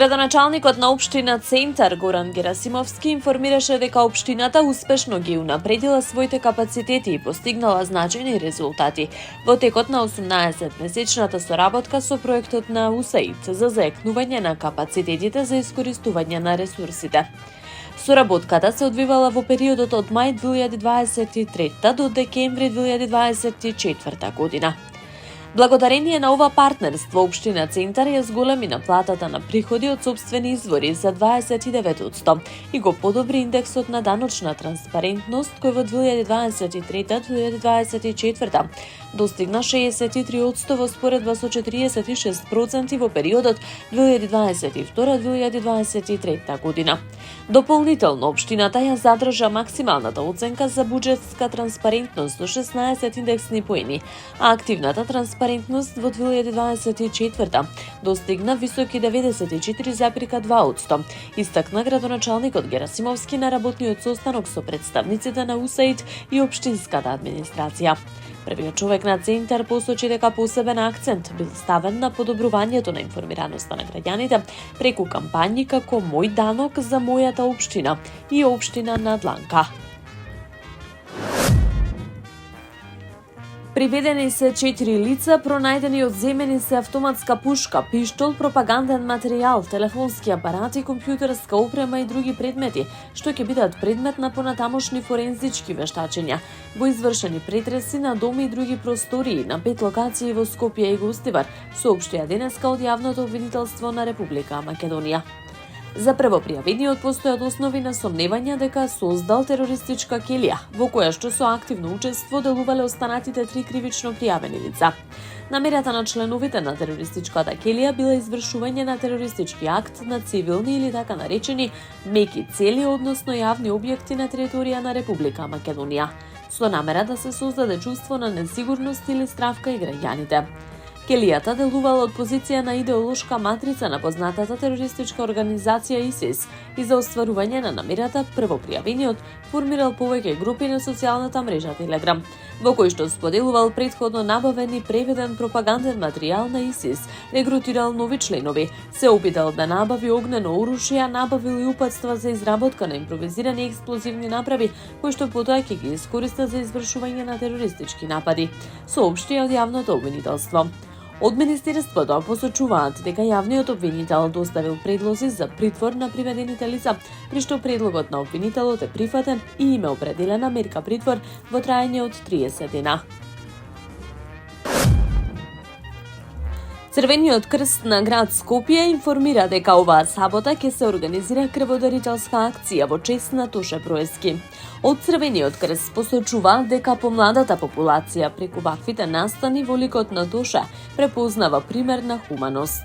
Градоначалникот на општина Центар Горан Герасимовски информираше дека општината успешно ги унапредила своите капацитети и постигнала значајни резултати во текот на 18-месечната соработка со проектот на УСАИД за заекнување на капацитетите за искористување на ресурсите. Соработката се одвивала во периодот од мај 2023 до декември 2024 година. Благодарение на ова партнерство, општина Центар ја зголеми наплатата на приходи од сопствени извори за 29% и го подобри индексот на даночна транспарентност, кој во 2023-2024 достигна 63% во споредба со 46% во периодот 2022-2023 година. Дополнително, општината ја задржа максималната оценка за буџетска транспарентност со 16 индексни поени, а активната транспарентност во 2024 достигна високи 94,2%, истакна градоначалникот Герасимовски на работниот состанок со представниците на УСАИД и општинската администрација. Првиот човек на Центар посочи дека посебен акцент бил ставен на подобрувањето на информираноста на граѓаните преку кампањи како Мој данок за мојата општина и општина на Дланка. Приведени се 4 лица, пронајдени одземени се автоматска пушка, пиштол, пропаганден материјал, телефонски апарати, компјутерска опрема и други предмети, што ќе бидат предмет на понатамошни форензички вештачења во извршени претреси на доми и други простории на 5 локации во Скопје и Гостивар, соопштија денеска од Јавното обвинителство на Република Македонија. За првопријавениот постојат основи на сомневања дека создал терористичка келија, во која што со активно учество делувале останатите 3 кривично пријавени лица. Намерата на членовите на терористичката келија била извршување на терористички акт на цивилни или така наречени меки цели, односно јавни објекти на територија на Република Македонија, со намера да се создаде чувство на несигурност или страв кај граѓаните. Келијата делувала од позиција на идеолошка матрица на познатата терористичка организација ИСИС и за остварување на намерата првопријавениот формирал повеќе групи на социјалната мрежа Телеграм, во кој што споделувал претходно набавен и преведен пропаганден материјал на ИСИС, регрутирал нови членови, се опитал да набави огнено оружје, набавил и упатства за изработка на импровизирани експлозивни направи, кои што потоа ќе ги искориста за извршување на терористички напади, соопштија од Јавното обвинителство. Од Министерството посочуваат дека јавниот обвинител доставил предлози за притвор на приведените лица, при што предлогот на обвинителот е прифатен и им е определена мерка притвор во траење од 30 дена. Црвениот крст на град Скопје информира дека оваа сабота ќе се организира крводарителска акција во чест на Тоше Проески. Од Црвениот крст посочува дека помладата популација преку ваквите настани во ликот на Тоше препознава пример на хуманост.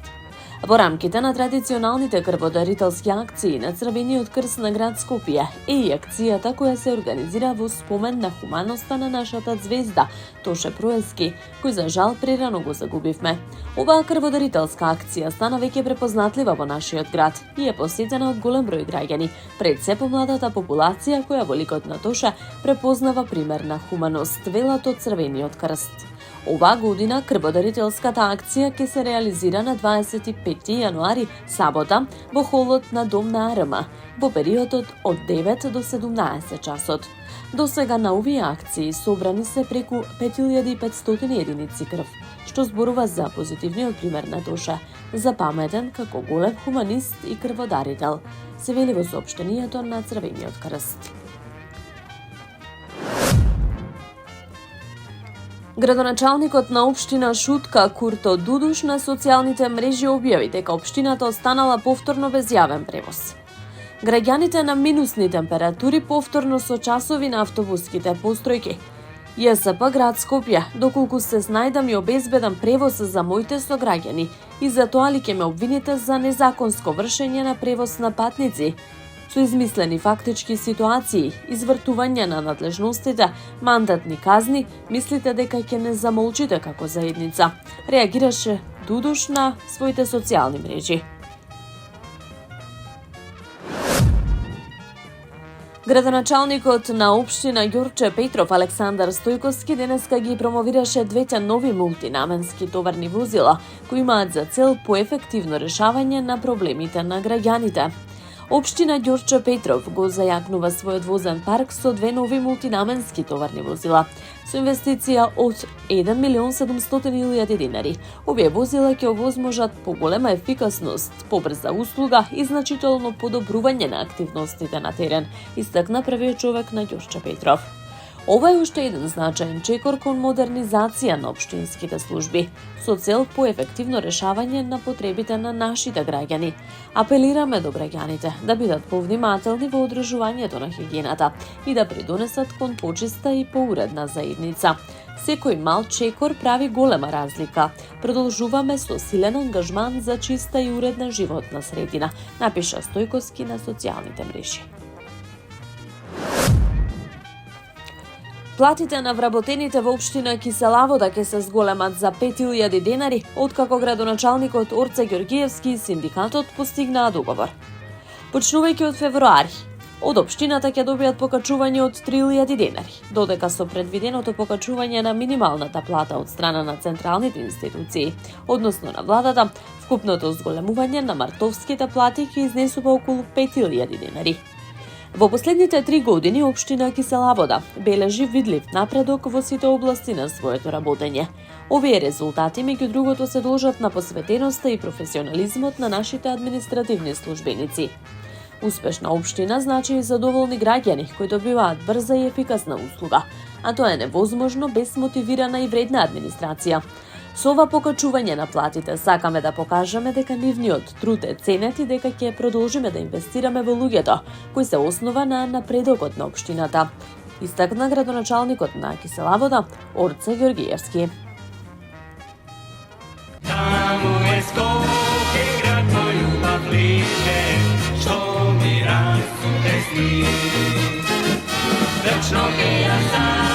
Во рамките на традиционалните крводарителски акции на Црвениот крст на град Скопје е и акцијата која се организира во спомен на хуманоста на нашата звезда Тоше Проески, кој за жал прерано го загубивме. Оваа крводарителска акција стана веќе препознатлива во нашиот град и е посетена од голем број граѓани, пред се помладата популација која во ликот на Тоше препознава пример на хуманост, велат од Црвениот крст. Оваа година крводарителската акција ќе се реализира на 25 јануари, сабота, во холот на Дом на АРМ, во периодот од 9 до 17 часот. До сега на овие акции собрани се преку 5500 единици крв, што зборува за позитивниот пример на Тоше, запаметен како голем хуманист и крводарител, се вели во соопштението на Црвениот крст. Градоначалникот на општина Шутка Курто Дудуш на социјалните мрежи објави дека општината останала повторно без јавен превоз. Граѓаните на минусни температури повторно со часови на автобуските постројки. ЈСП град Скопје, доколку се снајдам и обезбедам превоз за моите сограѓани и за тоа ли ќе ме обвините за незаконско вршење на превоз на патници? Со измислени фактички ситуации, извртување на надлежностите, мандатни казни, мислите дека ќе не замолчите како заедница, реагираше Дудуш на своите социјални мрежи. Градоначалникот на општина Ѓорче Петров Александар Стојковски денеска ги промовираше двете нови мултинаменски товарни возила, кои имаат за цел поефективно решавање на проблемите на граѓаните. Општина Ѓорче Петров го зајакнува својот возен парк со две нови мултинаменски товарни возила, со инвестиција од 1.700.000 динари. Овие возила ќе овозможат поголема ефикасност, побрза услуга и значително подобрување на активностите на терен, истакна првиот човек на Ѓорче Петров. Ова е уште еден значаен чекор кон модернизација на општинските служби, со цел поефективно решавање на потребите на нашите граѓани. Апелираме до граѓаните да бидат повнимателни во одржувањето на хигиената и да придонесат кон почиста и поуредна заедница. Секој мал чекор прави голема разлика. Продолжуваме со силен ангажман за чиста и уредна животна средина, напиша Стојковски на социјалните мрежи. Платите на вработените во општина Кисела Вода ќе се зголемат за 5.000 денари, откако градоначалникот Орце Ѓоргиевски и синдикатот постигнаа договор. Почнувајќи од февруари, од општината ќе добијат покачување од 3.000 денари, додека со предвиденото покачување на минималната плата од страна на централните институции, односно на владата, вкупното зголемување на мартовските плати ќе изнесува околу 5.000 денари. Во последните 3 години општина Кисела Вода бележи видлив напредок во сите области на своето работење. Овие резултати меѓу другото се должат на посветеноста и професионализмот на нашите административни службеници. Успешна општина значи и задоволни граѓани кои добиваат брза и ефикасна услуга, а тоа е невозможно без мотивирана и вредна администрација. Со ова покачување на платите сакаме да покажеме дека нивниот труд е ценет и дека ќе продолжиме да инвестираме во луѓето, кои се основа на напредокот на општината, истакна градоначалникот на Кисела Вода Орце Ѓоргиевски. Таму е Скопје, град мој љубав лише, што ми расуте сни. Вечно ќе ја